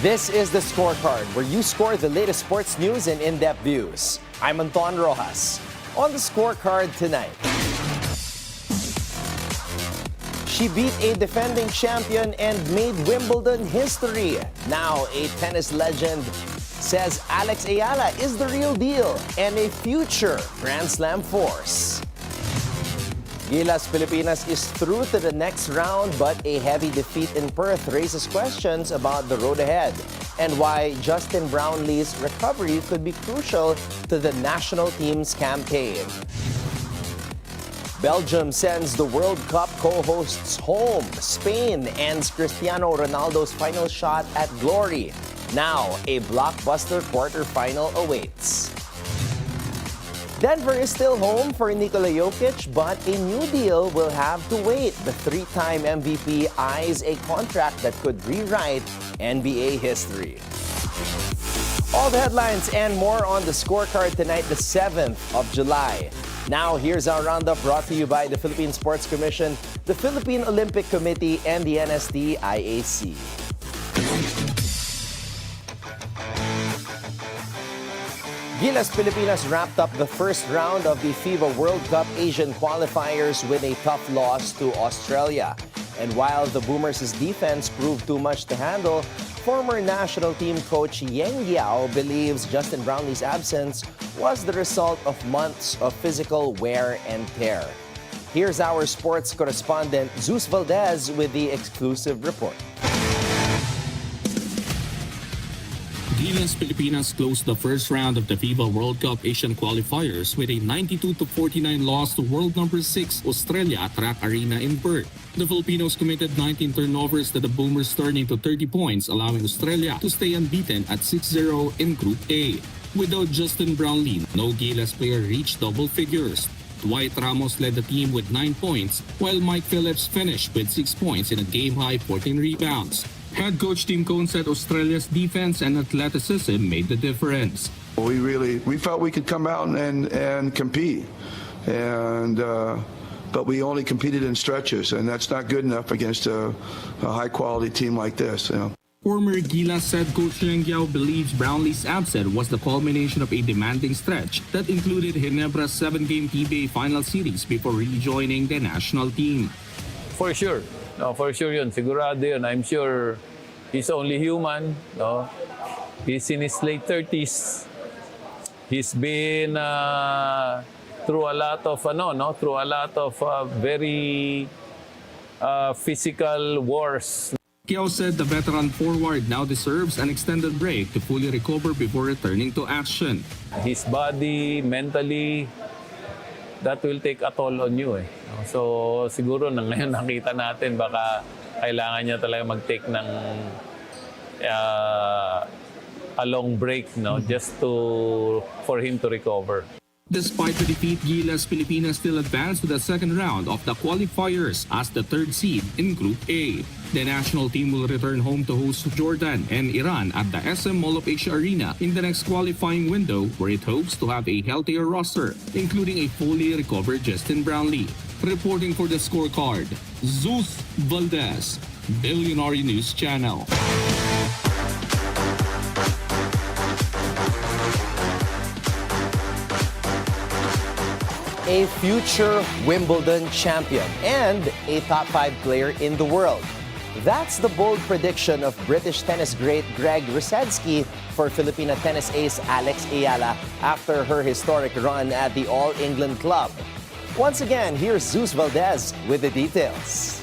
This is the Scorecard, where you score the latest sports news and in-depth views. I'm Anton Roxas. On the Scorecard tonight, she beat a defending champion and made Wimbledon history. Now, a tennis legend says Alex Eala is the real deal and a future Grand Slam force. Gilas Pilipinas is through to the next round, but a heavy defeat in Perth raises questions about the road ahead and why Justin Brownlee's recovery could be crucial to the national team's campaign. Belgium sends the World Cup co-hosts home. Spain ends Cristiano Ronaldo's final shot at glory. Now, a blockbuster quarterfinal awaits. Denver is still home for Nikola Jokić, but a new deal will have to wait. The three-time MVP eyes a contract that could rewrite NBA history. All the headlines and more on the Scorecard tonight, the 7th of July. Now, here's our roundup brought to you by the Philippine Sports Commission, the Philippine Olympic Committee, and the NSD-IAC. Gilas Pilipinas wrapped up the first round of the FIBA World Cup Asian qualifiers with a tough loss to Australia. And while the Boomers' defense proved too much to handle, former national team coach Yeng Yao believes Justin Brownlee's absence was the result of months of physical wear and tear. Here's our sports correspondent Zeus Valdez with the exclusive report. Gilas Pilipinas closed the first round of the FIBA World Cup Asian qualifiers with a 92-49 loss to world number 6 Australia at Track Arena in Perth. The Filipinos committed 19 turnovers to the Boomers, turning to 30 points, allowing Australia to stay unbeaten at 6-0 in Group A. Without Justin Brownlee, no Gilas player reached double figures. Dwight Ramos led the team with 9 points, while Mike Phillips finished with 6 points and a game-high 14 rebounds. Head coach Tim Cohn said Australia's defense and athleticism made the difference. We felt we could come out and compete, but we only competed in stretches, and that's not good enough against a high-quality team like this. You know. Former Gilas head coach Yeng Yao believes Brownlee's absence was the culmination of a demanding stretch that included Ginebra's 7-game PBA final series before rejoining the national team. For sure. No, for sure yun. Sigurado yun. I'm sure he's only human. No? He's in his late 30s. He's been through a lot of very physical wars. Yao said the veteran forward now deserves an extended break to fully recover before returning to action. His body, mentally, that will take a toll on you. So siguro na ngayon nakita natin baka kailangan niya talaga mag-take ng a long break, just for him to recover. Despite the defeat, Gilas Pilipinas still advanced to the second round of the qualifiers as the third seed in Group A. The national team will return home to host Jordan and Iran at the SM Mall of Asia Arena in the next qualifying window, where it hopes to have a healthier roster, including a fully recovered Justin Brownlee. Reporting for the Scorecard, Zeus Valdez, Bilyonaryo News Channel. A future Wimbledon champion and a top 5 player in the world. That's the bold prediction of British tennis great Greg Rusedski for Filipina tennis ace Alex Eala after her historic run at the All England Club. Once again, here's Zeus Valdez with the details.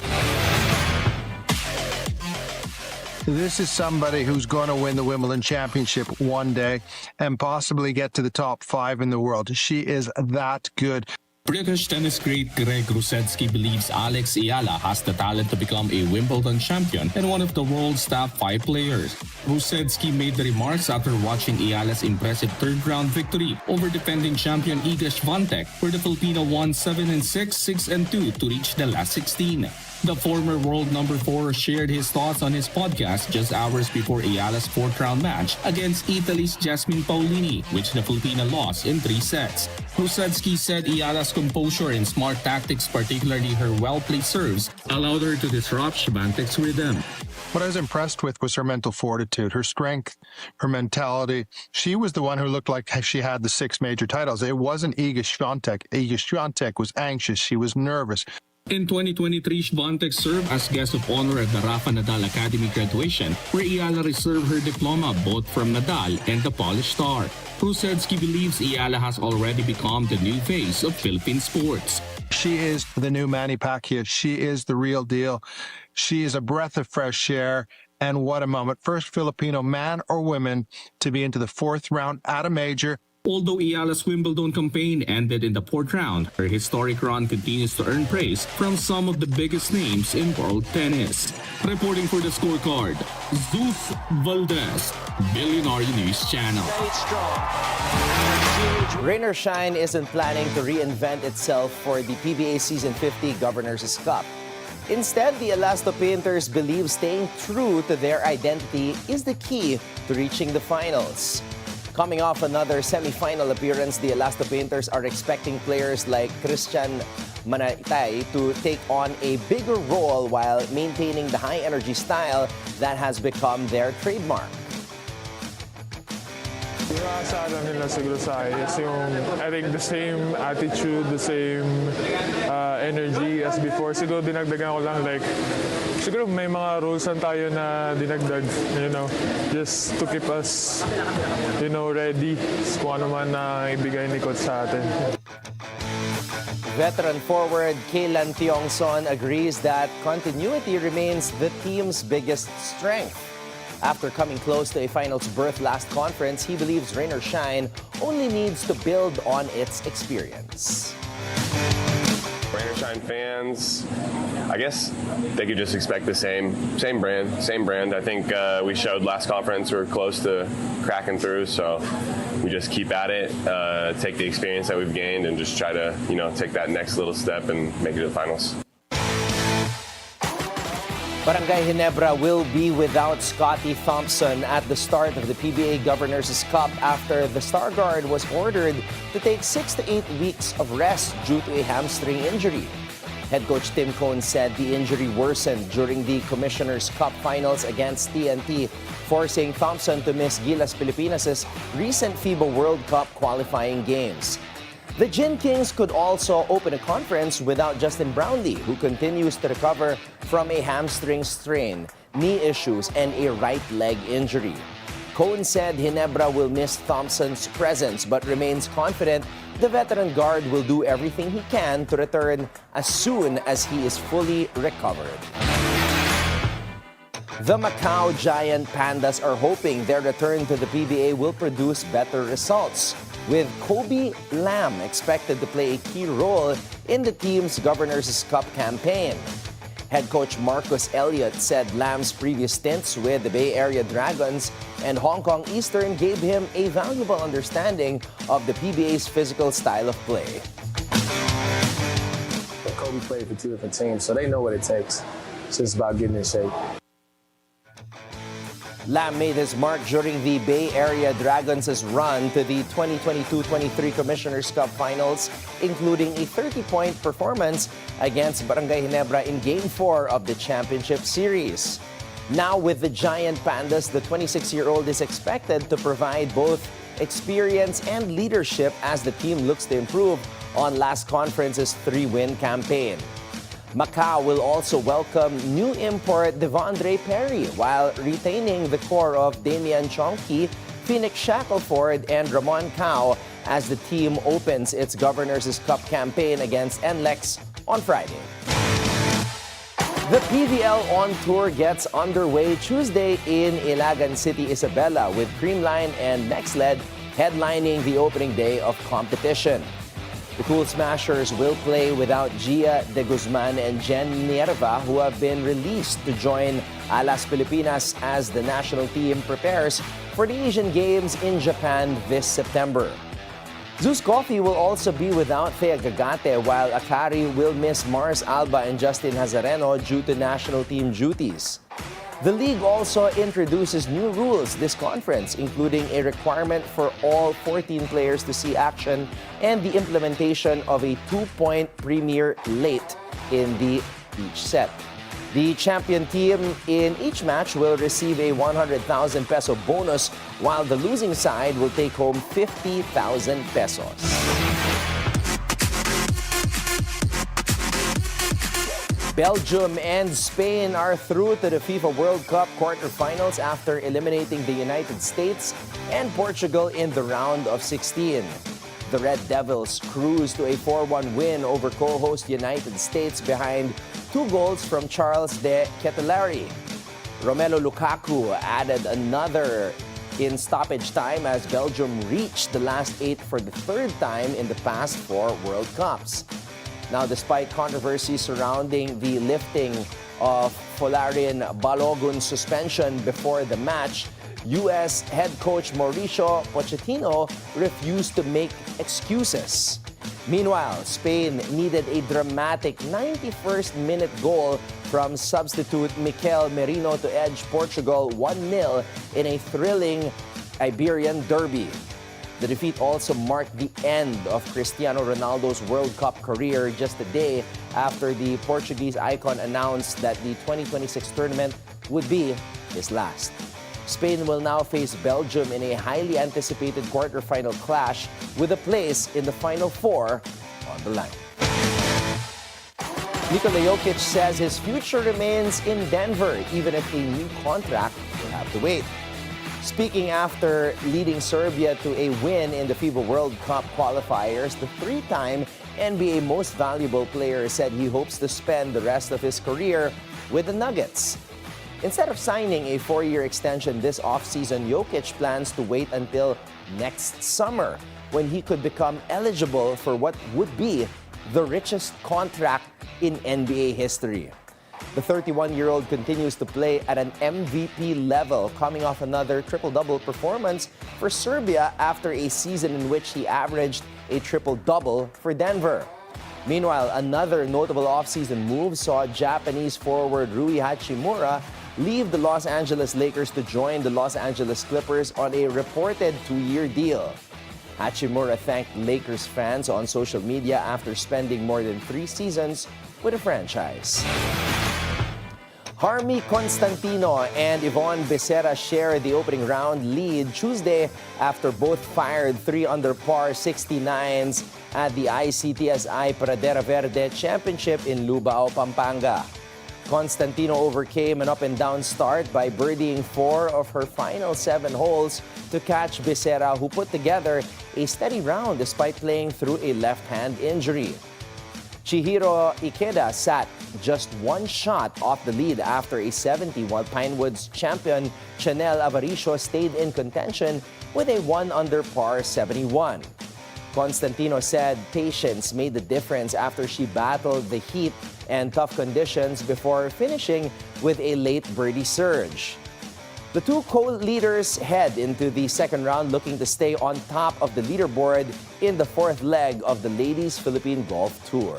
This is somebody who's going to win the Wimbledon Championship one day and possibly get to the top 5 in the world. She is that good. British tennis great Greg Rusedski believes Alex Eala has the talent to become a Wimbledon champion and one of the world's top 5 players. Rusedski made the remarks after watching Eala's impressive third-round victory over defending champion Iga Swiatek, where the Filipino won 7-6, 6-2 to reach the last 16. The former world number 4 shared his thoughts on his podcast just hours before Eala's fourth-round match against Italy's Jasmine Paolini, which the Filipina lost in 3 sets. Rusedski said Eala's composure and smart tactics, particularly her well-placed serves, allowed her to disrupt Świątek's rhythm. What I was impressed with was her mental fortitude, her strength, her mentality. She was the one who looked like she had the 6 major titles. It wasn't Iga Świątek. Iga Świątek was anxious. She was nervous. In 2023, Świątek served as guest of honor at the Rafa Nadal Academy graduation, where Eala received her diploma both from Nadal and the Polish star. Rusedski believes Eala has already become the new face of Philippine sports. She is the new Manny Pacquiao. She is the real deal. She is a breath of fresh air. And what a moment. First Filipino man or woman to be into the 4th round at a major. Although Eala's Wimbledon campaign ended in the 4th round, her historic run continues to earn praise from some of the biggest names in world tennis. Reporting for the Scorecard, Zeus Valdez, Bilyonaryo News Channel. Rain or shine isn't planning to reinvent itself for the PBA Season 50 Governors' Cup. Instead, the Elasto Painters believe staying true to their identity is the key to reaching the finals. Coming off another semi-final appearance, the Elasto Painters are expecting players like Christian Manatay to take on a bigger role while maintaining the high-energy style that has become their trademark. Yung asahan nila siguro sa akin is yung, I think, the same attitude, the same energy as before. Siguro dinagdagan ko lang, like, siguro may mga rules lang tayo na dinagdag, you know, just to keep us, you know, ready kung ano man na ibigay ni Coach sa atin. Veteran forward Kailan Tiongson agrees that continuity remains the team's biggest strength. After coming close to a finals berth last conference, he believes rain or shine only needs to build on its experience. Rain or shine fans, I guess they could just expect the same brand. I think we showed last conference we're close to cracking through, so we just keep at it, take the experience that we've gained, and just try to, you know, take that next little step and make it to the finals. Barangay Ginebra will be without Scotty Thompson at the start of the PBA Governors' Cup after the Star Guard was ordered to take 6 to 8 weeks of rest due to a hamstring injury. Head coach Tim Cohn said the injury worsened during the Commissioner's Cup finals against TNT, forcing Thompson to miss Gilas Pilipinas' recent FIBA World Cup qualifying games. The Gin Kings could also open a conference without Justin Brownlee, who continues to recover from a hamstring strain, knee issues, and a right leg injury. Cohn said Ginebra will miss Thompson's presence but remains confident the veteran guard will do everything he can to return as soon as he is fully recovered. The Macau Giant Pandas are hoping their return to the PBA will produce better results, with Kobe Lam expected to play a key role in the team's Governors' Cup campaign. Head coach Marcus Elliott said Lam's previous stints with the Bay Area Dragons and Hong Kong Eastern gave him a valuable understanding of the PBA's physical style of play. Kobe played for 2 different teams, so they know what it takes. It's just about getting in shape. Lam made his mark during the Bay Area Dragons' run to the 2022-23 Commissioner's Cup Finals, including a 30-point performance against Barangay Ginebra in Game 4 of the Championship Series. Now with the Giant Pandas, the 26-year-old is expected to provide both experience and leadership as the team looks to improve on last conference's 3-win campaign. Macau will also welcome new import Devondre Perry while retaining the core of Damian Chonky, Phoenix Shackelford, and Ramon Cao as the team opens its Governors' Cup campaign against NLEX on Friday. The PVL On Tour gets underway Tuesday in Ilagan City, Isabela, with Creamline and NextLed headlining the opening day of competition. The Cool Smashers will play without Gia de Guzman and Jen Nierva, who have been released to join Gilas Pilipinas as the national team prepares for the Asian Games in Japan this September. Zeus Coffee will also be without Thea Gagate, while Akari will miss Mars Alba and Justin Hazareno due to national team duties. The league also introduces new rules this conference, including a requirement for all 14 players to see action and the implementation of a 2-point premier late in each set. The champion team in each match will receive a 100,000 peso bonus, while the losing side will take home 50,000 pesos. Belgium and Spain are through to the FIFA World Cup quarterfinals after eliminating the United States and Portugal in the round of 16. The Red Devils cruised to a 4-1 win over co-host United States behind 2 goals from Charles de Ketelaere. Romelu Lukaku added another in stoppage time as Belgium reached the last 8 for the 3rd time in the past 4 World Cups. Now, despite controversy surrounding the lifting of Folarin Balogun's suspension before the match, U.S. head coach Mauricio Pochettino refused to make excuses. Meanwhile, Spain needed a dramatic 91st minute goal from substitute Mikel Merino to edge Portugal 1-0 in a thrilling Iberian derby. The defeat also marked the end of Cristiano Ronaldo's World Cup career just a day after the Portuguese icon announced that the 2026 tournament would be his last. Spain will now face Belgium in a highly anticipated quarterfinal clash with a place in the Final Four on the line. Nikola Jokić says his future remains in Denver, even if a new contract will have to wait. Speaking after leading Serbia to a win in the FIBA World Cup qualifiers, the 3-time NBA Most Valuable Player said he hopes to spend the rest of his career with the Nuggets. Instead of signing a 4-year extension this offseason, Jokić plans to wait until next summer when he could become eligible for what would be the richest contract in NBA history. The 31-year-old continues to play at an MVP level, coming off another triple-double performance for Serbia after a season in which he averaged a triple-double for Denver. Meanwhile, another notable offseason move saw Japanese forward Rui Hachimura leave the Los Angeles Lakers to join the Los Angeles Clippers on a reported 2-year deal. Hachimura thanked Lakers fans on social media after spending more than 3 seasons with the franchise. Harmy Constantino and Yvonne Becerra share the opening round lead Tuesday after both fired 3 under par 69s at the ICTSI Pradera Verde Championship in Lubao, Pampanga. Constantino overcame an up-and-down start by birdieing 4 of her final 7 holes to catch Becerra, who put together a steady round despite playing through a left-hand injury. Chihiro Ikeda sat just 1 shot off the lead after a 70, while Pinewoods champion Chanel Avaricio stayed in contention with a 1 under par 71. Constantino said patience made the difference after she battled the heat and tough conditions before finishing with a late birdie surge. The 2 co-leaders head into the second round looking to stay on top of the leaderboard in the 4th leg of the Ladies Philippine Golf Tour.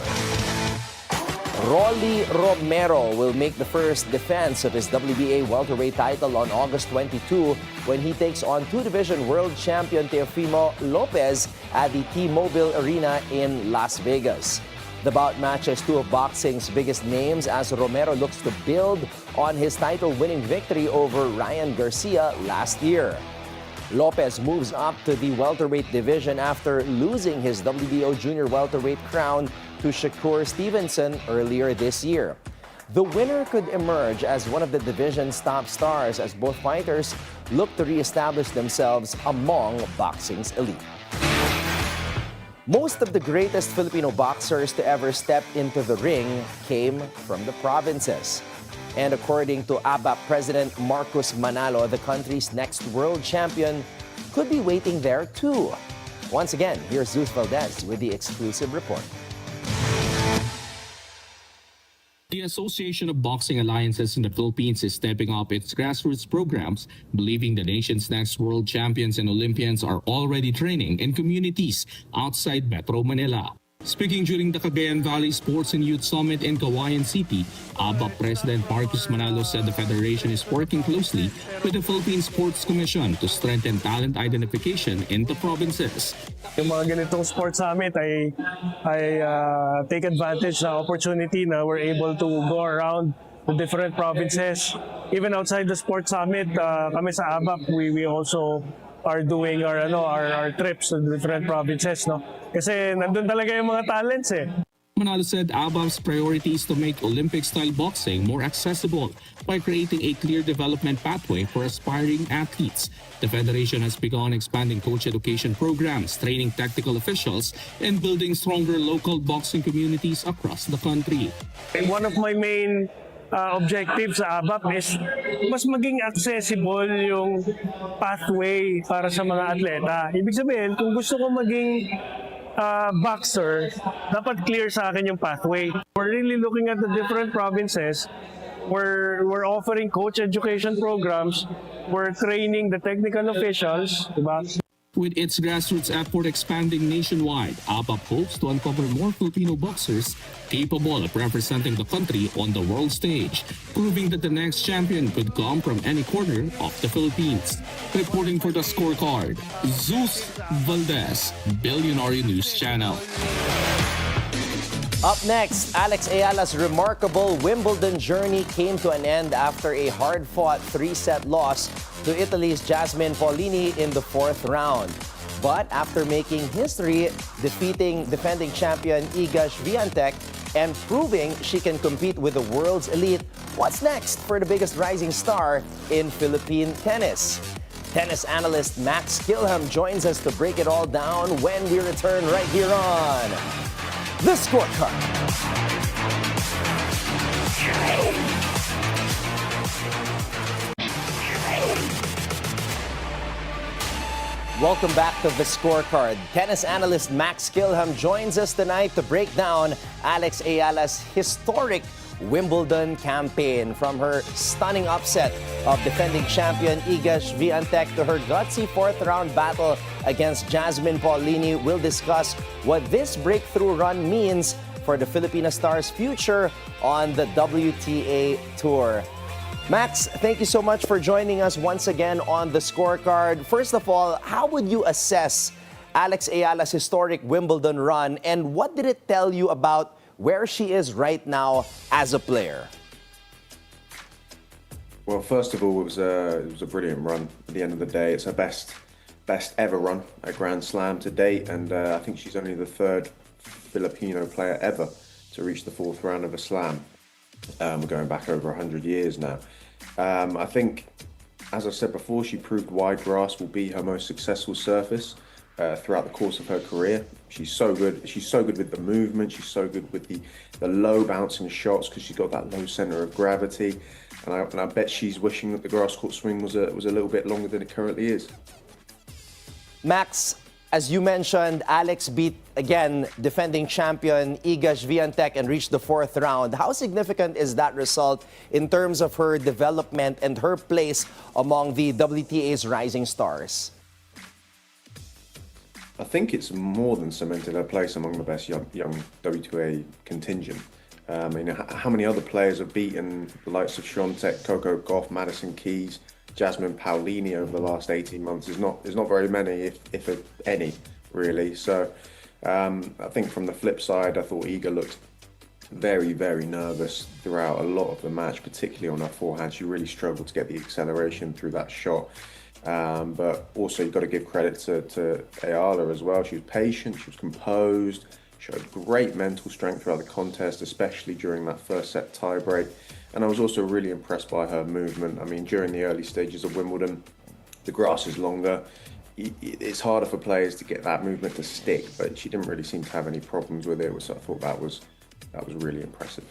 Rolly Romero will make the first defense of his WBA welterweight title on August 22 when he takes on 2-division world champion Teofimo Lopez at the T-Mobile Arena in Las Vegas. The bout matches 2 of boxing's biggest names as Romero looks to build on his title-winning victory over Ryan Garcia last year. Lopez moves up to the welterweight division after losing his WBO junior welterweight crown to Shakur Stevenson earlier this year. The winner could emerge as one of the division's top stars as both fighters look to reestablish themselves among boxing's elite. Most of the greatest Filipino boxers to ever step into the ring came from the provinces. And according to ABAP President Marcos Manalo, the country's next world champion could be waiting there too. Once again, here's Zeus Valdez with the exclusive report. The Association of Boxing Alliances in the Philippines is stepping up its grassroots programs, believing the nation's next world champions and Olympians are already training in communities outside Metro Manila. Speaking during the Cagayan Valley Sports and Youth Summit in Cagayan City, ABAP President Marcos Manalo said the federation is working closely with the Philippine Sports Commission to strengthen talent identification in the provinces. Yung mga ganitong sports summit ay take advantage na opportunity na we're able to go around the different provinces. Even outside the sports summit, kami sa ABAP, we also are doing our trips to different provinces, no? Kasi nandun talaga yung mga talents eh. Manalo said ABAP's priority is to make Olympic-style boxing more accessible by creating a clear development pathway for aspiring athletes. The federation has begun expanding coach education programs, training tactical officials, and building stronger local boxing communities across the country. One of my main objectives sa ABAP is mas maging accessible yung pathway para sa mga atleta. Ibig sabihin, kung gusto ko maging boxer, dapat clear sa akin yung pathway. We're really looking at the different provinces. We're offering coach education programs. We're training the technical officials, diba? With its grassroots effort expanding nationwide, ABAP hopes to uncover more Filipino boxers capable of representing the country on the world stage, proving that the next champion could come from any corner of the Philippines. Reporting for the Scorecard, Zeus Valdez, Bilyonaryo News Channel. Up next, Alex Eala's remarkable Wimbledon journey came to an end after a hard-fought 3-set loss to Italy's Jasmine Paolini in the 4th round. But after making history, defeating defending champion Iga Swiatek and proving she can compete with the world's elite, what's next for the biggest rising star in Philippine tennis? Tennis analyst Max Gilham joins us to break it all down when we return right here on The Scorecard. Welcome back to The Scorecard. Tennis analyst Max Gilham joins us tonight to break down Alex Eala's historic Wimbledon campaign, from her stunning upset of defending champion Iga Swiatek to her gutsy 4th-round battle against Jasmine Paolini. We'll discuss what this breakthrough run means for the Filipina star's future on the WTA Tour. Max, thank you so much for joining us once again on The Scorecard. First of all, how would you assess Alex Eala's historic Wimbledon run, and what did it tell you about where she is right now as a player? Well, first of all, it was a brilliant run. At the end of the day, it's her best ever run at Grand Slam to date, and I think she's only the 3rd Filipino player ever to reach the 4th round of a slam. We're going back over 100 years now. I think, as I said before, she proved wide grass will be her most successful surface throughout the course of her career. She's so good. She's so good with the movement. She's so good with the low bouncing shots because she's got that low center of gravity. And I bet she's wishing that the grass court swing was a little bit longer than it currently is. Max, as you mentioned, Alex beat, again, defending champion Iga Swiatek and reached the 4th round. How significant is that result in terms of her development and her place among the WTA's rising stars? I think it's more than cemented her place among the best young WTA contingent. How many other players have beaten the likes of Swiatek, Coco Gauff, Madison Keys, Jasmine Paolini over the last 18 months? There's not very many, if any, really. So I think from the flip side, I thought Iga looked very, very nervous throughout a lot of the match, particularly on her forehand. She really struggled to get the acceleration through that shot. But also you've got to give credit to Eala as well. She was patient, she was composed, showed great mental strength throughout the contest, especially during that first set tiebreak. And I was also really impressed by her movement. I mean, during the early stages of Wimbledon, the grass is longer. It's harder for players to get that movement to stick, but she didn't really seem to have any problems with it. So I thought that was really impressive.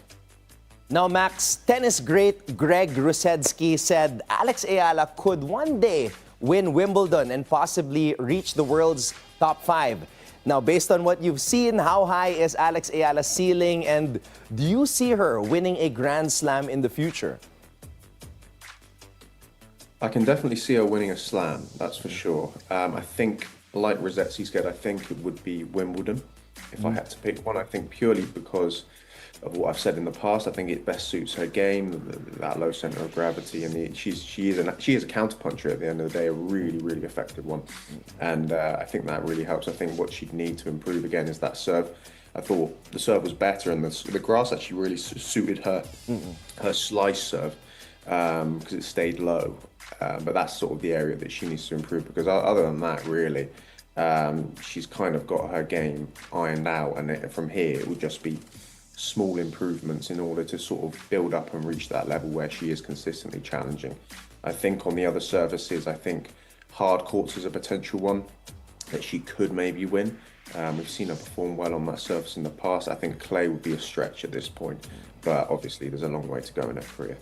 Now, Max, tennis great Greg Rusedski said Alex Eala could one day win Wimbledon and possibly reach the world's top 5. Now, based on what you've seen, how high is Alex Eala's ceiling, and do you see her winning a Grand Slam in the future? I can definitely see her winning a slam, that's for sure. I think, like Rusedski said, I think it would be Wimbledon. if I had to pick one. I think purely because of what I've said in the past, I think it best suits her game, that low center of gravity, and she is a counterpuncher at the end of the day, a really, really effective one. And I think that really helps. I think what she'd need to improve again is that serve. I thought the serve was better, and the grass actually really suited her slice serve because it stayed low. But that's sort of the area that she needs to improve, because other than that, really, she's kind of got her game ironed out, and from here it will just be small improvements in order to sort of build up and reach that level where she is consistently challenging. I think on the other surfaces, I think hard courts is a potential one that she could maybe win. We've seen her perform well on that surface in the past. I think clay would be a stretch at this point, but obviously there's a long way to go in her career.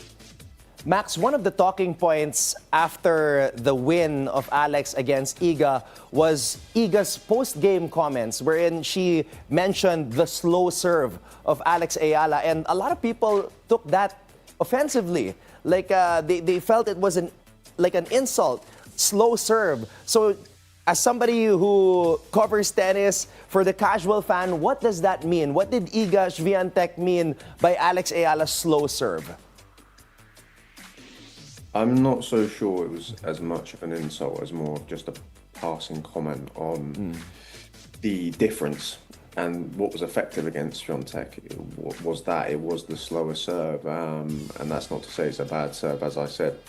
Max, one of the talking points after the win of Alex against Iga was Iga's post-game comments, wherein she mentioned the slow serve of Alex Eala, and a lot of people took that offensively. Like they felt it was an insult, slow serve. So, as somebody who covers tennis, for the casual fan, what does that mean? What did Iga Swiatek mean by Alex Eala's slow serve? I'm not so sure it was as much of an insult as more of just a passing comment on the difference. And what was effective against Swiatek was that it was the slower serve. And that's not to say it's a bad serve. As I said,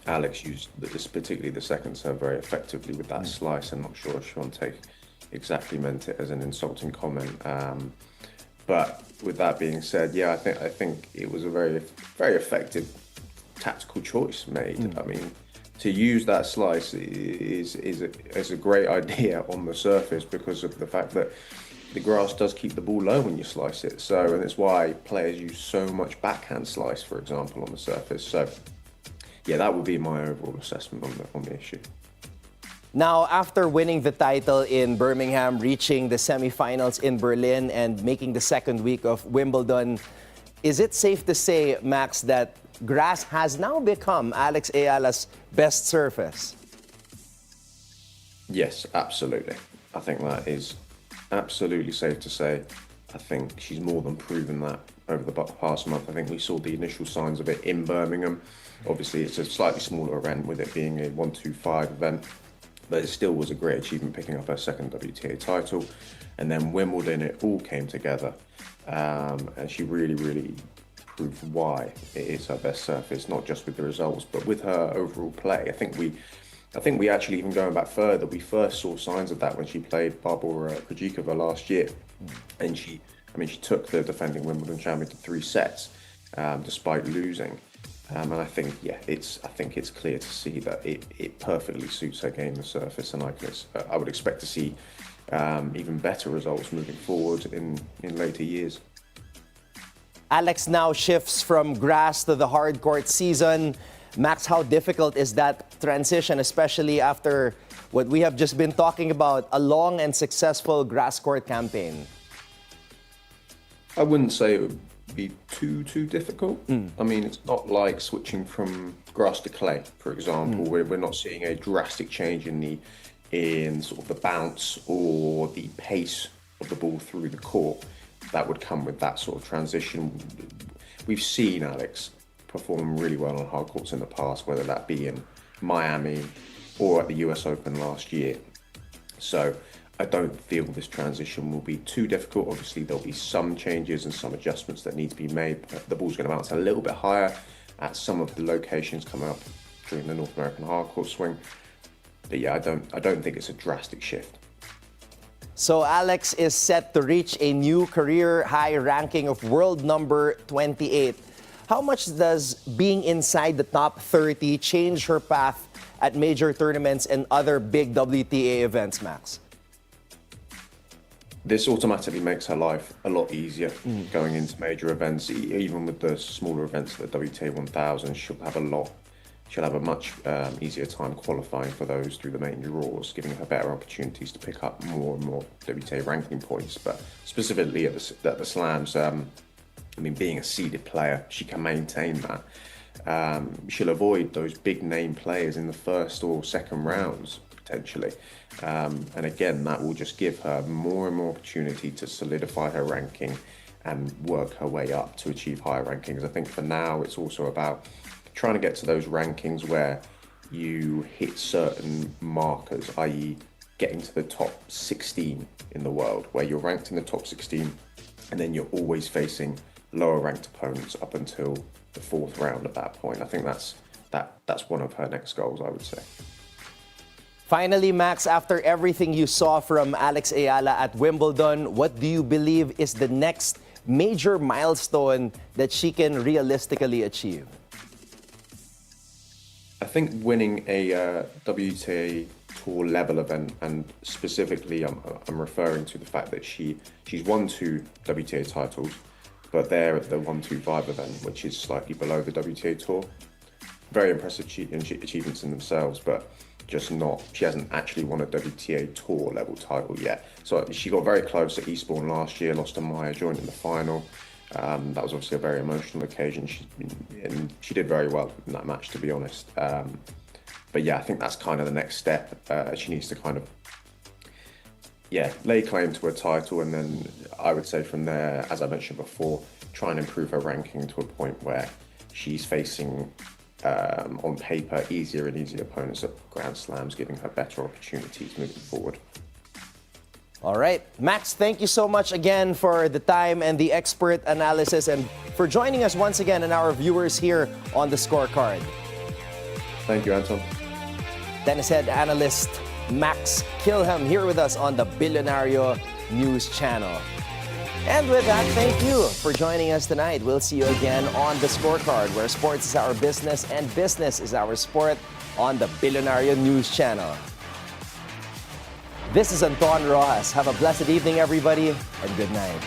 Alex used particularly the second serve very effectively with that slice. I'm not sure if Swiatek exactly meant it as an insulting comment. But with that being said, yeah, I think it was a very, very effective tactical choice made. I mean, to use that slice is a great idea on the surface because of the fact that the grass does keep the ball low when you slice it. So, and it's why players use so much backhand slice, for example, on the surface. So, yeah, that would be my overall assessment on the issue. Now, after winning the title in Birmingham, reaching the semifinals in Berlin, and making the second week of Wimbledon, is it safe to say, Max, that grass has now become Alex Eala's best surface? Yes, absolutely. I think that is absolutely safe to say. I think she's more than proven that over the past month. I think we saw the initial signs of it in Birmingham. Obviously, it's a slightly smaller event with it being a 125 event, but it still was a great achievement picking up her second WTA title. And then Wimbledon, it all came together. And she really, really proved why it is her best surface, not just with the results, but with her overall play. I think we actually, even going back further, we first saw signs of that when she played Barbara Krejcikova last year. And she took the defending Wimbledon champion to 3 sets, despite losing. And I think, it's clear to see that it perfectly suits her game, the surface, and I would expect to see even better results moving forward in later years. Alex now shifts from grass to the hard court season. Max, how difficult is that transition, especially after what we have just been talking about, a long and successful grass court campaign? I wouldn't say it would be too difficult. I mean, it's not like switching from grass to clay, for example, where we're not seeing a drastic change in sort of the bounce or the pace of the ball through the court that would come with that sort of transition. We've seen Alex perform really well on hard courts in the past, whether that be in Miami or at the US Open last year. So I don't feel this transition will be too difficult. Obviously, there'll be some changes and some adjustments that need to be made. The ball's going to bounce a little bit higher at some of the locations coming up during the North American hard court swing. But yeah, I don't think it's a drastic shift. So Alex is set to reach a new career high ranking of world number 28. How much does being inside the top 30 change her path at major tournaments and other big WTA events, Max? This automatically makes her life a lot easier going into major events. Even with the smaller events, the WTA 1000, she'll have a much easier time qualifying for those through the main draws, giving her better opportunities to pick up more and more WTA ranking points. But specifically at the slams, being a seeded player, she can maintain that. She'll avoid those big name players in the first or second rounds potentially. And again, that will just give her more and more opportunity to solidify her ranking and work her way up to achieve higher rankings. I think for now, it's also about trying to get to those rankings where you hit certain markers, i.e. getting to the top 16 in the world, where you're ranked in the top 16 and then you're always facing lower ranked opponents up until the fourth round at that point. I think that's one of her next goals, I would say. Finally, Max, after everything you saw from Alex Eala at Wimbledon, what do you believe is the next major milestone that she can realistically achieve? I think winning a WTA Tour level event, and specifically I'm referring to the fact that she's won 2 WTA titles, but they're at the 125 event, which is slightly below the WTA Tour. Very impressive achievements in themselves, but she hasn't actually won a WTA Tour level title yet. So she got very close at Eastbourne last year, lost to Maya Joint in the final. That was obviously a very emotional occasion, and she did very well in that match, to be honest. But yeah, I think that's kind of the next step. She needs to kind of, lay claim to a title, and then I would say from there, as I mentioned before, try and improve her ranking to a point where she's facing, on paper, easier and easier opponents at Grand Slams, giving her better opportunities moving forward. All right. Max, thank you so much again for the time and the expert analysis and for joining us once again and our viewers here on the Scorecard. Thank you, Anton. Tennis head analyst Max Kilham here with us on the Bilyonaryo News Channel. And with that, thank you for joining us tonight. We'll see you again on the Scorecard, where sports is our business and business is our sport, on the Bilyonaryo News Channel. This is Anton Roxas. Have a blessed evening, everybody, and good night.